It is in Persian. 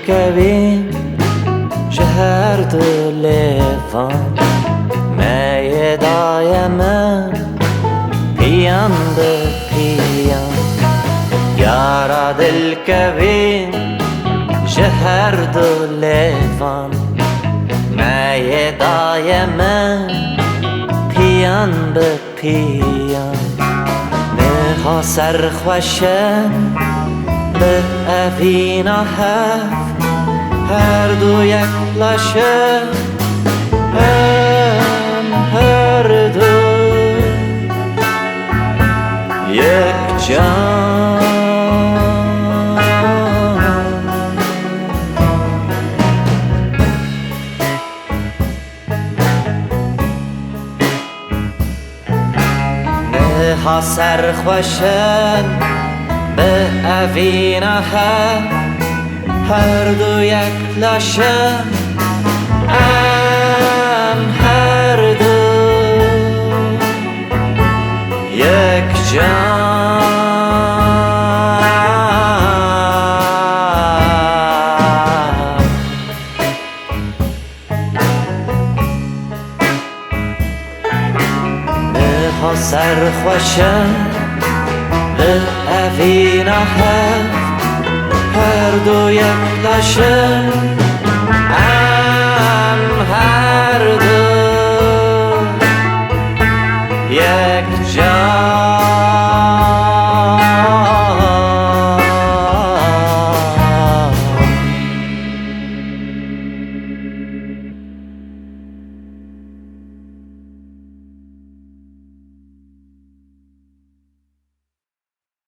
الكريم شهرت لفان ما دايما قيام بقيام يا راد الكريم شهرت لفان ما دايما قيام بقيام نها سرخوشم به افینا هفت هر دو یک لاشه هر دو یک جان نها سرخوشن به اوینا هر دو یک لاشه هر دو یک جان نها سرخوشن به اوینا هر دو یک لاشه هر دو یک جان